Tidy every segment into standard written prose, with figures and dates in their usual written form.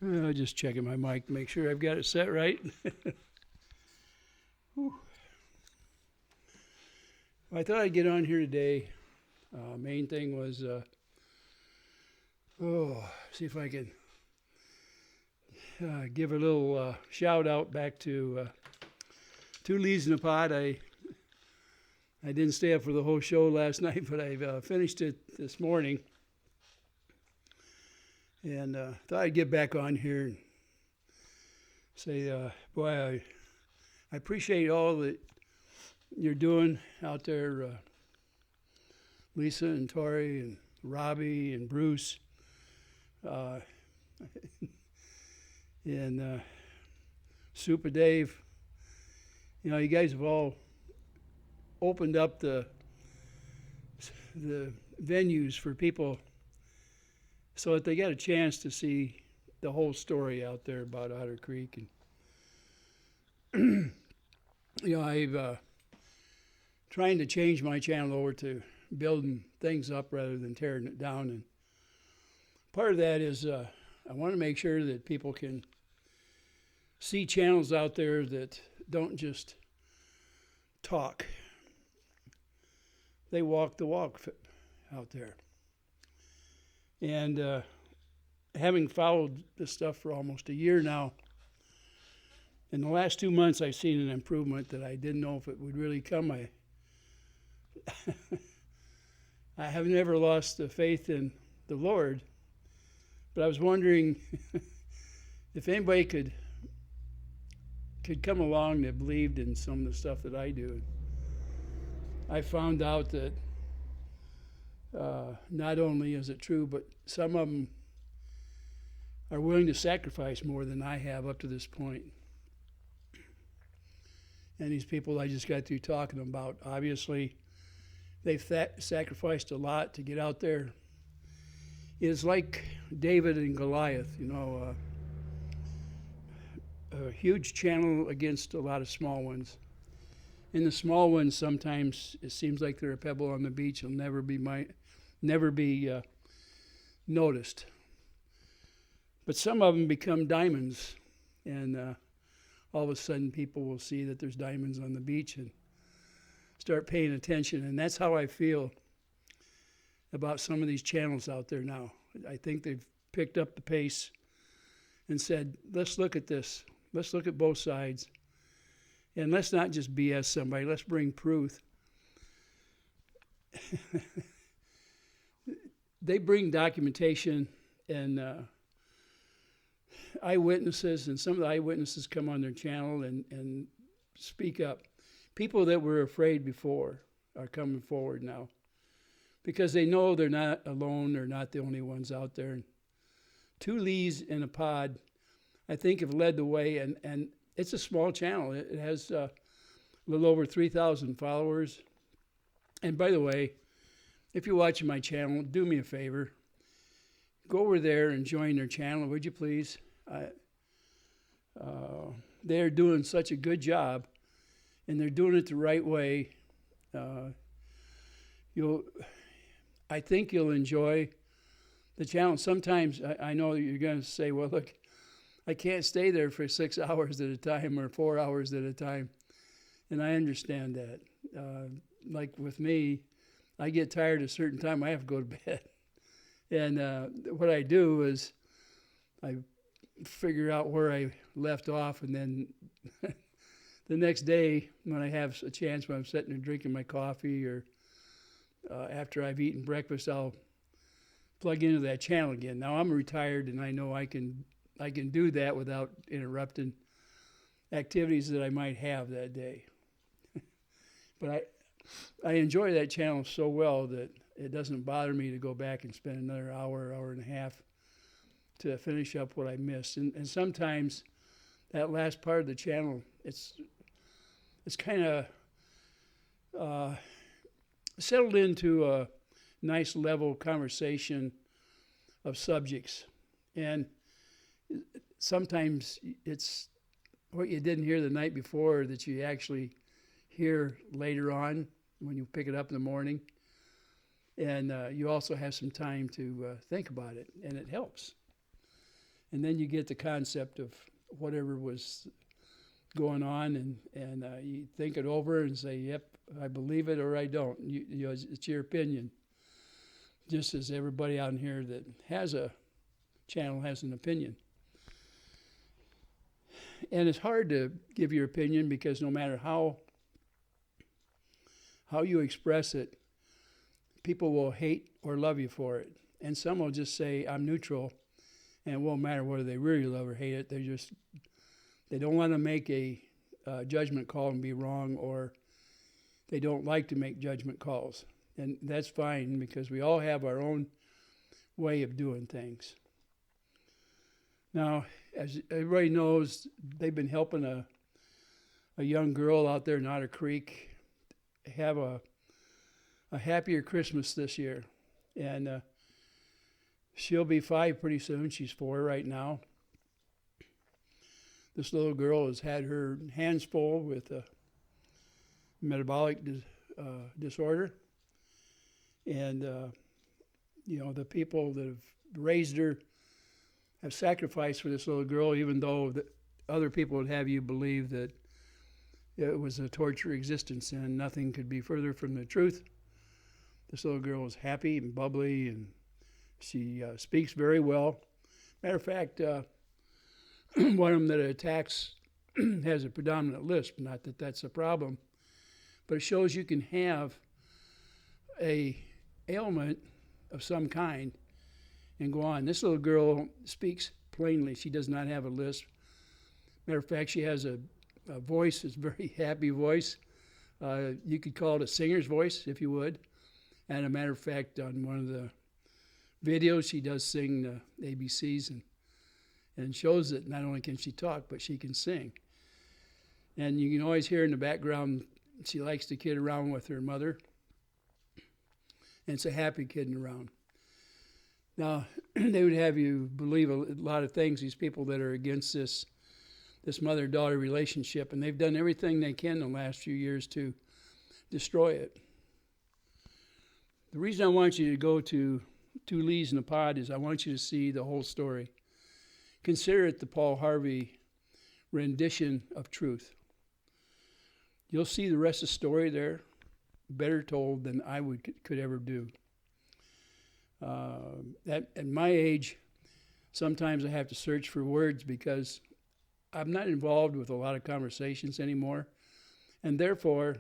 Just checking my mic to make sure I've got it set right. I thought I'd get on here today. Main thing was, see if I can give a little shout out back to Two Leaves in a Pod. I didn't stay up for the whole show last night, but I finished it this morning. And thought I'd get back on here and say, boy, I appreciate all that you're doing out there, Lisa and Tori and Robbie and Bruce, and Super Dave. You know, you guys have all opened up the venues for people so that they get a chance to see the whole story out there about Otter Creek. And you know, I've trying to change my channel over to building things up rather than tearing it down. And part of that is I want to make sure that people can see channels out there that don't just talk. They walk the walk out there. And having followed this stuff for almost a year now, in the last 2 months I've seen an improvement that I didn't know if it would really come. I have never lost the faith in the Lord, but I was wondering if anybody could come along that believed in some of the stuff that I do. I found out that not only is it true, but some of them are willing to sacrifice more than I have up to this point. And these people I just got through talking about, obviously, they've sacrificed a lot to get out there. It's like David and Goliath, you know, a huge channel against a lot of small ones. And the small ones, sometimes it seems like they're a pebble on the beach. Will never be noticed. But some of them become diamonds, and all of a sudden people will see that there's diamonds on the beach and start paying attention. And that's how I feel about some of these channels out there now. I think they've picked up the pace and said, let's look at this. Let's look at both sides. And let's not just BS somebody. Let's bring truth. They bring documentation and eyewitnesses, and some of the eyewitnesses come on their channel and speak up. People that were afraid before are coming forward now because they know they're not alone. They're not the only ones out there. And Two Leaves in a Pod, I think, have led the way, and it's a small channel. It has a little over 3,000 followers. And by the way, if you're watching my channel, do me a favor. Go over there and join their channel, would you please? They're doing such a good job, and they're doing it the right way. I think you'll enjoy the channel. Sometimes I know you're going to say, well, look, I can't stay there for 6 hours at a time or 4 hours at a time. And I understand that. Like with me, I get tired at a certain time, I have to go to bed. And what I do is I figure out where I left off, and then the next day when I have a chance, when I'm sitting there drinking my coffee or after I've eaten breakfast, I'll plug into that channel again. Now I'm retired, and I know I can do that without interrupting activities that I might have that day. But I enjoy that channel so well that it doesn't bother me to go back and spend another hour and a half to finish up what I missed. And sometimes that last part of the channel, it's kind of settled into a nice level conversation of subjects. And sometimes it's what you didn't hear the night before that you actually hear later on when you pick it up in the morning. And you also have some time to think about it, and it helps. And then you get the concept of whatever was going on, and you think it over and say, yep, I believe it or I don't. It's your opinion. Just as everybody out here that has a channel has an opinion. And it's hard to give your opinion because no matter how you express it, people will hate or love you for it. And some will just say, I'm neutral, and it won't matter whether they really love or hate it. They don't want to make a judgment call and be wrong, or they don't like to make judgment calls. And that's fine because we all have our own way of doing things. Now, as everybody knows, they've been helping a young girl out there in Otter Creek have a happier Christmas this year. And she'll be 5 pretty soon. She's 4 right now. This little girl has had her hands full with a metabolic disorder. And, the people that have raised her have sacrificed for this little girl, even though other people would have you believe that it was a torture existence, and nothing could be further from the truth. This little girl is happy and bubbly, and she speaks very well. Matter of fact, one of them that attacks has a predominant lisp. Not that that's a problem, but it shows you can have a ailment of some kind and go on. This little girl speaks plainly. She does not have a lisp. Matter of fact, she has a voice, it's a very happy voice. You could call it a singer's voice, if you would. And a matter of fact, on one of the videos, she does sing the ABCs and shows that not only can she talk, but she can sing. And you can always hear in the background, she likes to kid around with her mother. And it's a happy kidding around. Now, they would have you believe a lot of things, these people that are against this mother-daughter relationship, and they've done everything they can in the last few years to destroy it. The reason I want you to go to Two Lees in a Pod is I want you to see the whole story. Consider it the Paul Harvey rendition of truth. You'll see the rest of the story there, better told than I could ever do. At my age, sometimes I have to search for words because I'm not involved with a lot of conversations anymore. And therefore,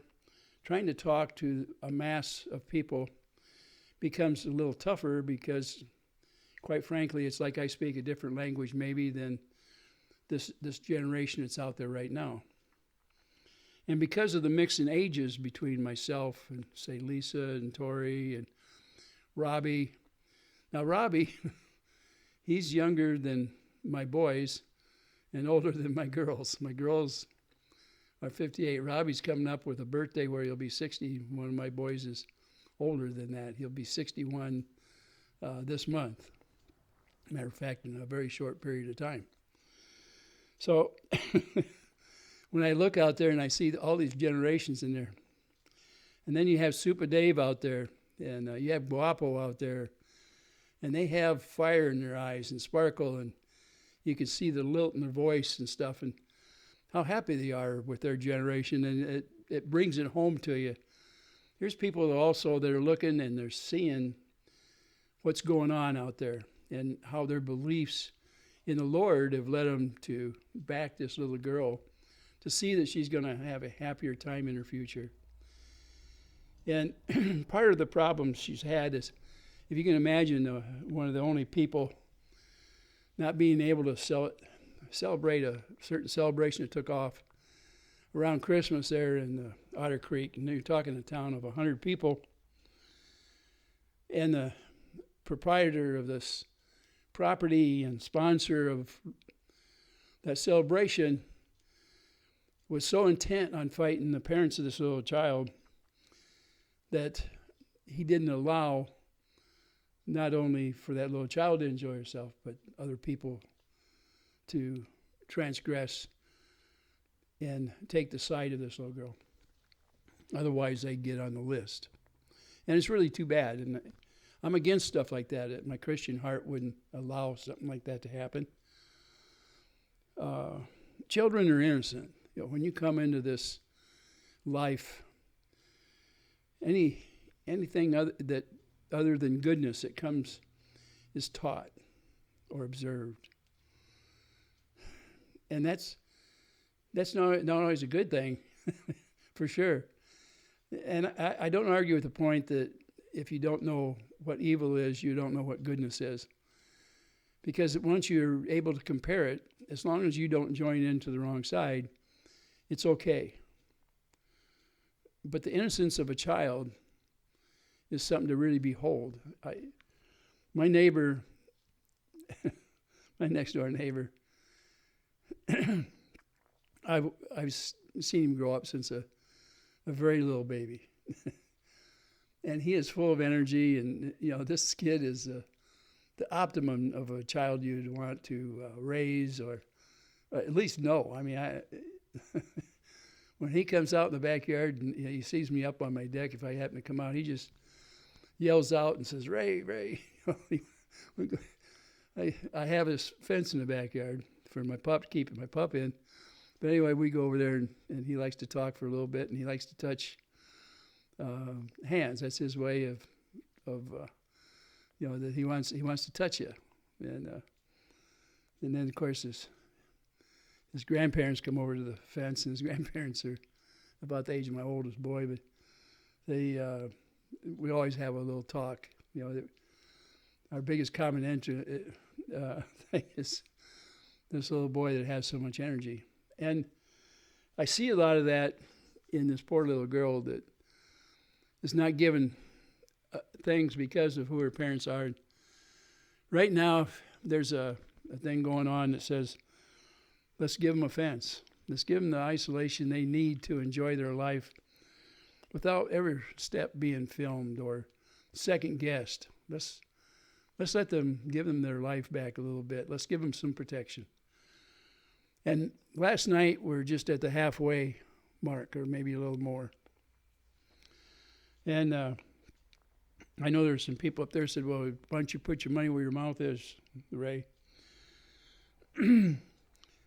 trying to talk to a mass of people becomes a little tougher because, quite frankly, it's like I speak a different language maybe than this generation that's out there right now. And because of the mix in ages between myself and, say, Lisa and Tori and Robbie. Now, Robbie, he's younger than my boys and older than my girls. My girls are 58. Robbie's coming up with a birthday where he'll be 60. One of my boys is older than that. He'll be 61 this month. Matter of fact, in a very short period of time. So when I look out there and I see all these generations in there, and then you have Super Dave out there, and you have Guapo out there, and they have fire in their eyes and sparkle, and you can see the lilt in their voice and stuff, and how happy they are with their generation, and it brings it home to you. Here's people also that are looking and they're seeing what's going on out there and how their beliefs in the Lord have led them to back this little girl to see that she's going to have a happier time in her future. And part of the problem she's had is, if you can imagine, one of the only people not being able to celebrate a certain celebration that took off around Christmas there in Otter Creek, and you're talking a town of 100 people, and the proprietor of this property and sponsor of that celebration was so intent on fighting the parents of this little child that he didn't allow not only for that little child to enjoy herself, but other people to transgress and take the side of this little girl. Otherwise, they get on the list. And it's really too bad. And I'm against stuff like that. My Christian heart wouldn't allow something like that to happen. Children are innocent. When you come into this life, anything other than goodness that comes is taught or observed, and that's not always a good thing, for sure. And I don't argue with the point that if you don't know what evil is, you don't know what goodness is. Because once you're able to compare it, as long as you don't join into the wrong side, it's okay. But the innocence of a child is something to really behold. My neighbor, my next door neighbor, I've seen him grow up since a very little baby. And he is full of energy, and this kid is the optimum of a child you'd want to raise, or at least know. I mean, when he comes out in the backyard and he sees me up on my deck, if I happen to come out, he just yells out and says, "Ray, Ray." I have this fence in the backyard for my pup, keeping my pup in. But anyway, we go over there, and he likes to talk for a little bit, and he likes to touch hands. That's his way of that he wants to touch you. And then of course his grandparents come over to the fence, and his grandparents are about the age of my oldest boy, but we always have a little talk. Our biggest common thing is this little boy that has so much energy. And I see a lot of that in this poor little girl that is not given things because of who her parents are. Right now, there's a thing going on that says, let's give them a fence. Let's give them the isolation they need to enjoy their life without every step being filmed or second guessed. Let's let them give them their life back a little bit. Let's give them some protection. And last night, we're just at the halfway mark, or maybe a little more. And I know there's some people up there said, well, why don't you put your money where your mouth is, Ray?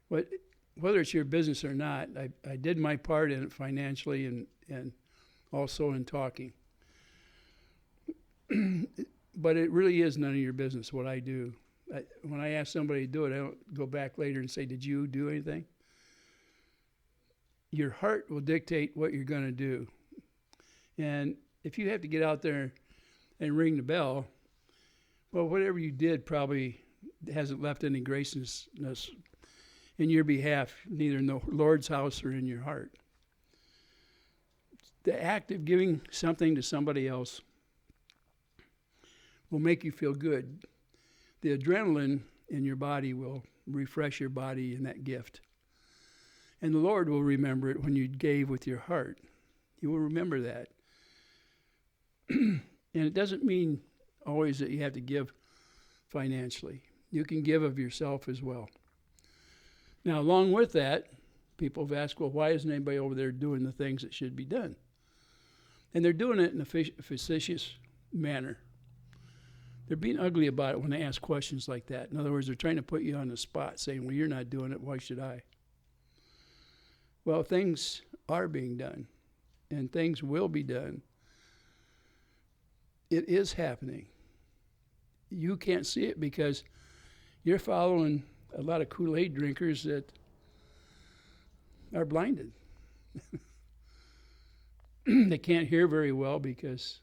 Whether it's your business or not, I did my part in it financially and also in talking. But it really is none of your business what I do. When I ask somebody to do it, I don't go back later and say, did you do anything? Your heart will dictate what you're going to do. And if you have to get out there and ring the bell, well, whatever you did probably hasn't left any graciousness in your behalf, neither in the Lord's house or in your heart. The act of giving something to somebody else will make you feel good. The adrenaline in your body will refresh your body in that gift. And the Lord will remember it when you gave with your heart. He will remember that. And it doesn't mean always that you have to give financially. You can give of yourself as well. Now, along with that, people have asked, well, why isn't anybody over there doing the things that should be done? And they're doing it in a facetious manner. They're being ugly about it when they ask questions like that. In other words, they're trying to put you on the spot, saying, well, you're not doing it, why should I? Well, things are being done, and things will be done. It is happening. You can't see it because you're following a lot of Kool-Aid drinkers that are blinded. They can't hear very well because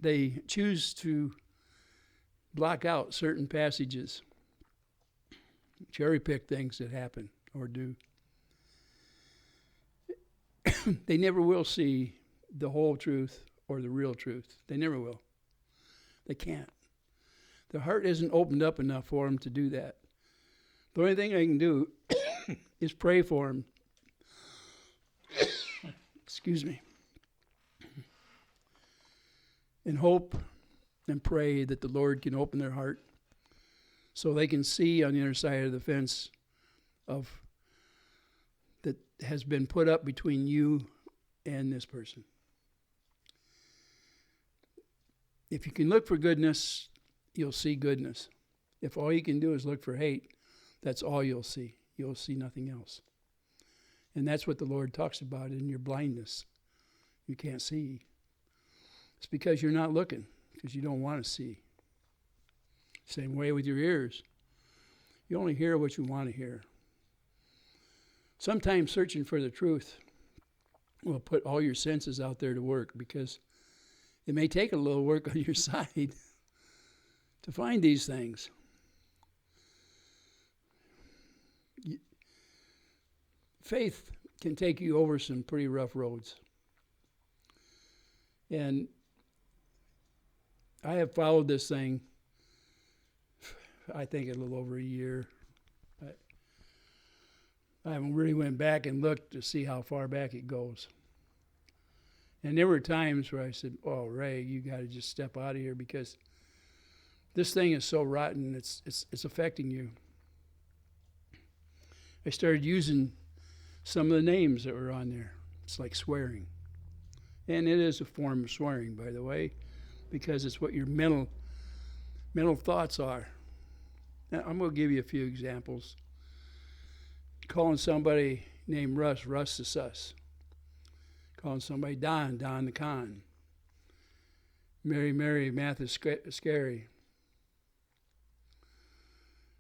they choose to block out certain passages, cherry pick things that happen or do. They never will see the whole truth or the real truth. They never will. They can't. The heart isn't opened up enough for them to do that. The only thing I can do is pray for them. Excuse me. And hope and pray that the Lord can open their heart so they can see on the other side of the fence of that has been put up between you and this person. If you can look for goodness, you'll see goodness. If all you can do is look for hate, That's all you'll see. You'll see nothing else. And that's what the Lord talks about in your blindness. You can't see. It's because you're not looking, because you don't want to see. Same way with your ears. You only hear what you want to hear. Sometimes searching for the truth will put all your senses out there to work, because it may take a little work on your side to find these things. Faith can take you over some pretty rough roads. And I have followed this thing, I think, a little over a year. I haven't really went back and looked to see how far back it goes. And there were times where I said, oh, Ray, you got to just step out of here, because this thing is so rotten, it's affecting you. I started using some of the names that were on there. It's like swearing. And it is a form of swearing, by the way, because it's what your mental thoughts are. Now, I'm going to give you a few examples. Calling somebody named Russ the sus. Calling somebody Don the con. Mary, Math is scary.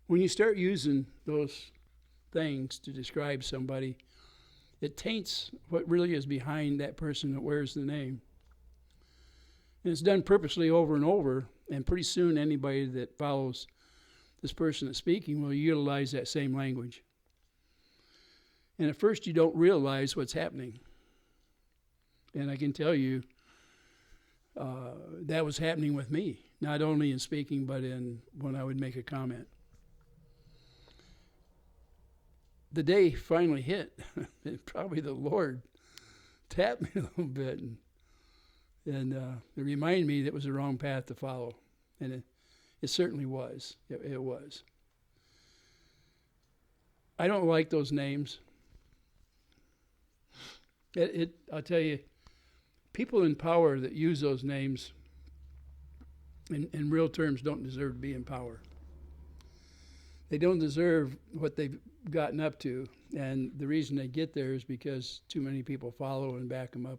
When you start using those things to describe somebody, it taints what really is behind that person that wears the name. And it's done purposely over and over, and pretty soon anybody that follows this person that's speaking will utilize that same language. And at first you don't realize what's happening. And I can tell you that was happening with me, not only in speaking, but in when I would make a comment. The day finally hit, and probably the Lord tapped me a little bit and it reminded me that it was the wrong path to follow. And it certainly was. It was. I don't like those names. I'll tell you, people in power that use those names in real terms don't deserve to be in power. They don't deserve what they've gotten up to, and the reason they get there is because too many people follow and back them up.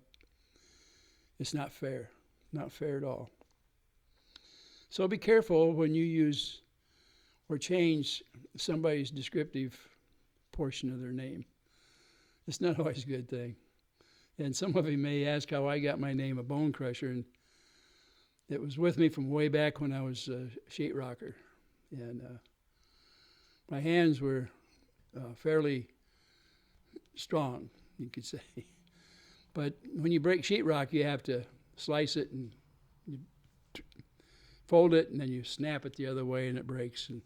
It's not fair. Not fair at all. So be careful when you use or change somebody's descriptive portion of their name. It's not always a good thing. And some of you may ask how I got my name, a bone crusher, and it was with me from way back when I was a sheetrocker. And my hands were fairly strong, you could say. But when you break sheetrock, you have to slice it and you fold it, and then you snap it the other way, and it breaks. And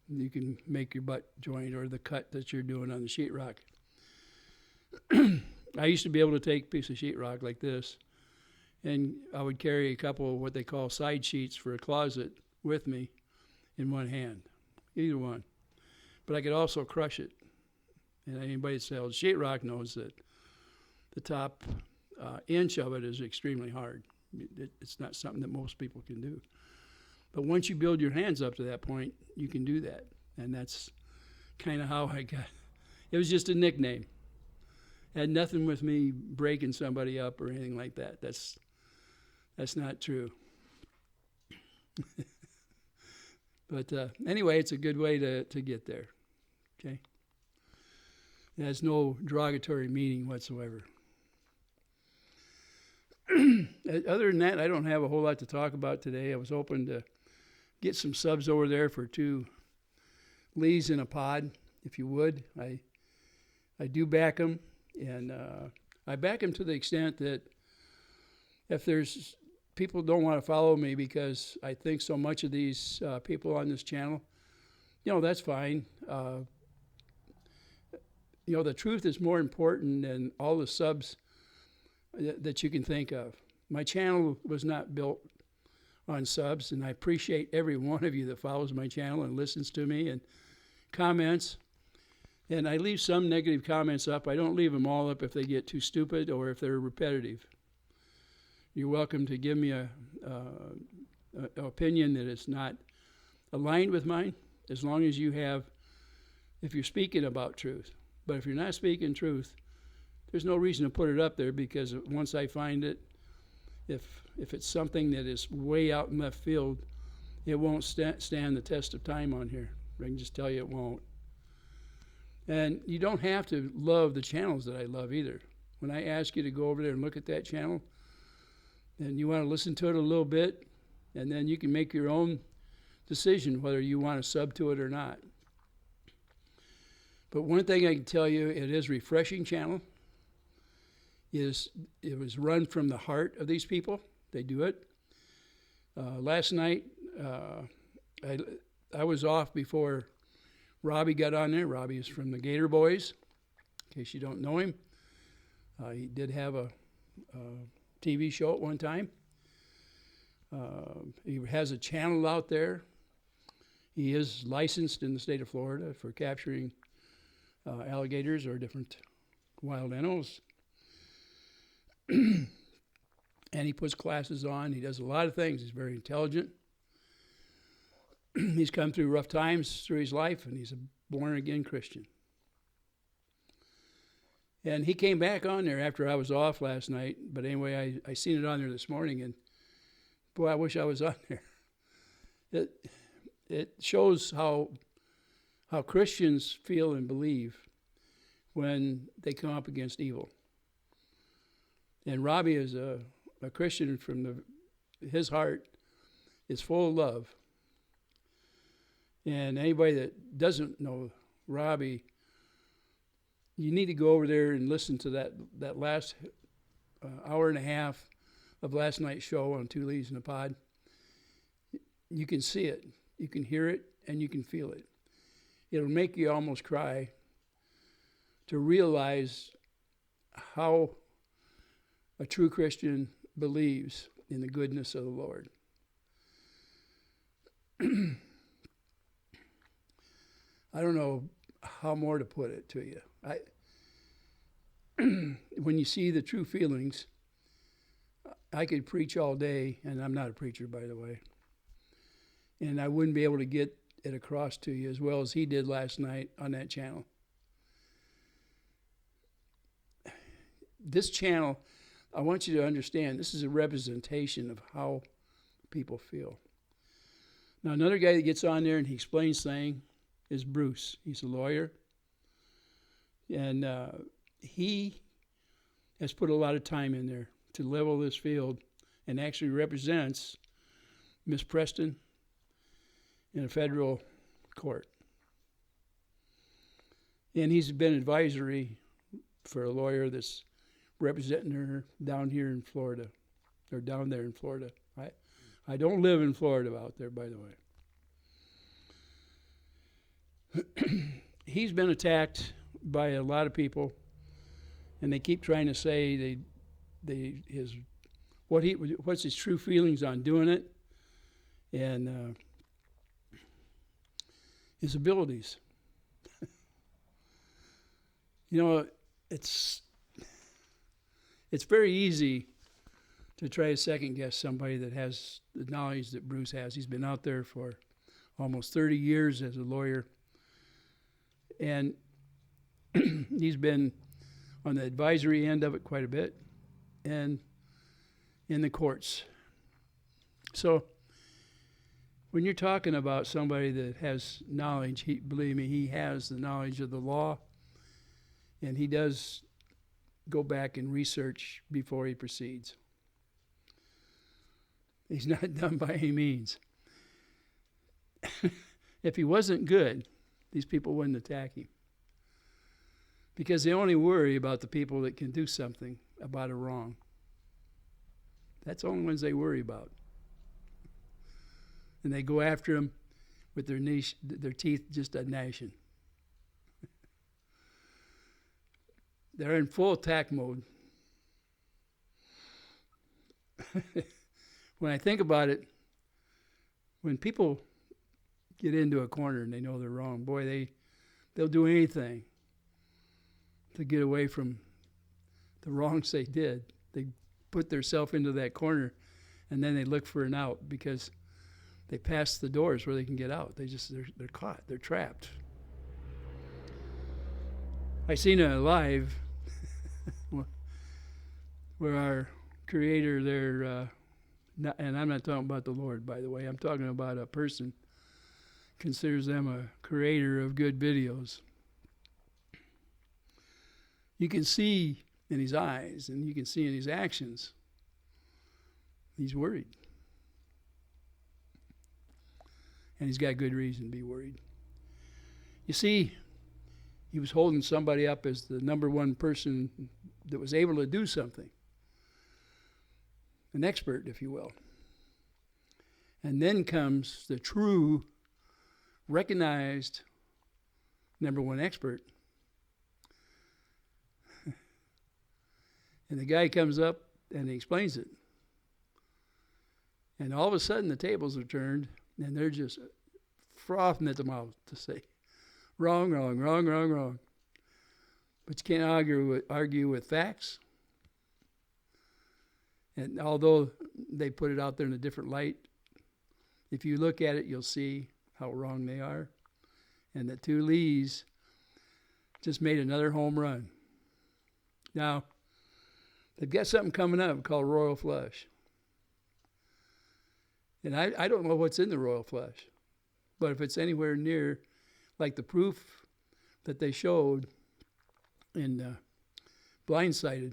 you can make your butt joint or the cut that you're doing on the sheetrock. I used to be able to take a piece of sheetrock like this, and I would carry a couple of what they call side sheets for a closet with me in one hand, either one. But I could also crush it. And anybody that sells sheetrock knows that the top inch of it is extremely hard. It's not something that most people can do. But once you build your hands up to that point, you can do that. And that's kind of how I got. It was just a nickname. It had nothing with me breaking somebody up or anything like that. That's not true. But anyway, it's a good way to get there. Okay? It has no derogatory meaning whatsoever. Other than that, I don't have a whole lot to talk about today. I was hoping to get some subs over there for 2 Lees in a pod, if you would. I do back them, and I back them to the extent that if there's people don't want to follow me because I think so much of these people on this channel, that's fine. The truth is more important than all the subs that you can think of. My channel was not built on subs, and I appreciate every one of you that follows my channel and listens to me and comments. And I leave some negative comments up. I don't leave them all up if they get too stupid or if they're repetitive. You're welcome to give me an opinion that is not aligned with mine, as long as you have if you're speaking about truth. But if you're not speaking truth, there's no reason to put it up there, because once I find it, if it's something that is way out in left field, it won't stand the test of time on here. I can just tell you it won't. And you don't have to love the channels that I love either. When I ask you to go over there and look at that channel, and you want to listen to it a little bit, and then you can make your own decision whether you want to sub to it or not. But one thing I can tell you, it is a refreshing channel. It was run from the heart of these people. They do it. Last night, I was off before Robbie got on there. Robbie is from the Gator Boys, in case you don't know him. He did have a TV show at one time. He has a channel out there. He is licensed in the state of Florida for capturing alligators or different wild animals. And he puts classes on. He does a lot of things. He's very intelligent. He's come through rough times through his life, and he's a born-again Christian. And he came back on there after I was off last night. But anyway, I seen it on there this morning, and boy, I wish I was on there. It shows how Christians feel and believe when they come up against evil. And Robbie is a Christian from his heart is full of love. And anybody that doesn't know Robbie, you need to go over there and listen to that last hour and a half of last night's show on Two Leaves in a Pod. You can see it, you can hear it, and you can feel it. It'll make you almost cry to realize how a true Christian believes in the goodness of the Lord. I don't know how more to put it to you. When you see the true feelings, I could preach all day, and I'm not a preacher, by the way, and I wouldn't be able to get it across to you as well as he did last night on that channel. This channel, I want you to understand, this is a representation of how people feel. Now, another guy that gets on there and he explains things is Bruce. He's a lawyer. And he has put a lot of time in there to level this field and actually represents Miss Preston in a federal court. And he's been advisory for a lawyer that's representing her down here in Florida, or down there in Florida. I don't live in Florida out there, by the way. He's been attacked by a lot of people, and they keep trying to say what's his true feelings on doing it, and his abilities. You know, it's very easy to try to second guess somebody that has the knowledge that Bruce has. He's been out there for almost 30 years as a lawyer, and he's been on the advisory end of it quite a bit and in the courts. So when you're talking about somebody that has knowledge, believe me, he has the knowledge of the law, and he does go back and research before he proceeds. He's not done by any means. If he wasn't good, these people wouldn't attack him. Because they only worry about the people that can do something about a wrong. That's the only ones they worry about. And they go after him with their teeth just a gnashing. They're in full attack mode. When I think about it, when people get into a corner and they know they're wrong, boy, they'll do anything to get away from the wrongs they did. They put themselves into that corner, and then they look for an out because they pass the doors where they can get out. They're caught. They're trapped. I seen a live where our creator there, and I'm not talking about the Lord, by the way. I'm talking about a person considers them a creator of good videos. You can see in his eyes and you can see in his actions, he's worried. And he's got good reason to be worried. You see, he was holding somebody up as the number one person that was able to do something. An expert, if you will. And then comes the true, recognized number one expert. And the guy comes up and he explains it. And all of a sudden the tables are turned and they're just frothing at the mouth to say, wrong, wrong, wrong, wrong, wrong. But you can't argue with facts. And although they put it out there in a different light, if you look at it, you'll see how wrong they are. And the two Lees just made another home run. Now, they've got something coming up called Royal Flush. And I don't know what's in the Royal Flush. But if it's anywhere near, like the proof that they showed in Blindsided,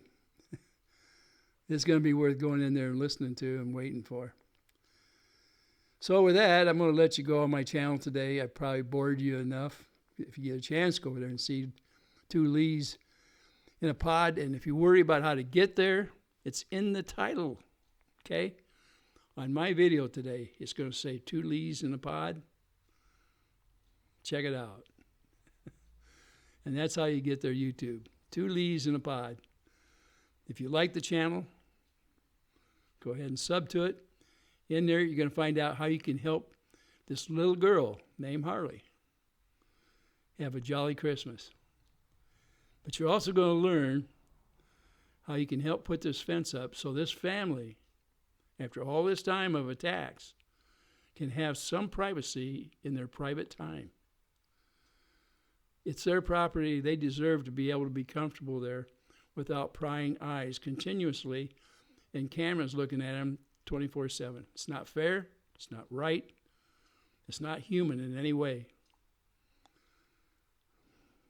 it's going to be worth going in there and listening to and waiting for. So with that, I'm going to let you go on my channel today. I probably bored you enough. If you get a chance, go over there and see two Lees in a pod. And if you worry about how to get there, it's in the title, okay? On my video today, it's going to say two Lees in a pod. Check it out. And that's how you get their YouTube. Two Lees in a pod. If you like the channel, go ahead and sub to it. In there, you're going to find out how you can help this little girl named Harley have a jolly Christmas. But you're also going to learn how you can help put this fence up so this family, after all this time of attacks, can have some privacy in their private time. It's their property. They deserve to be able to be comfortable there without prying eyes continuously and cameras looking at them 24/7. It's not fair. It's not right. It's not human in any way.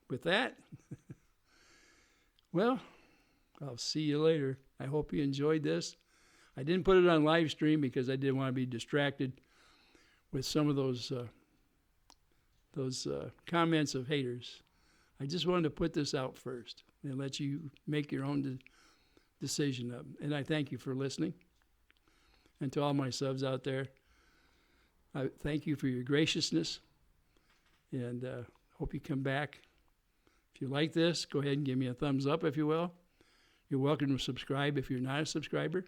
With that, well, I'll see you later. I hope you enjoyed this. I didn't put it on live stream because I didn't want to be distracted with some of those comments of haters. I just wanted to put this out first and let you make your own decision of it. And I thank you for listening. And to all my subs out there, I thank you for your graciousness. And hope you come back. If you like this, go ahead and give me a thumbs up, if you will. You're welcome to subscribe if you're not a subscriber.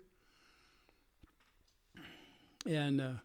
And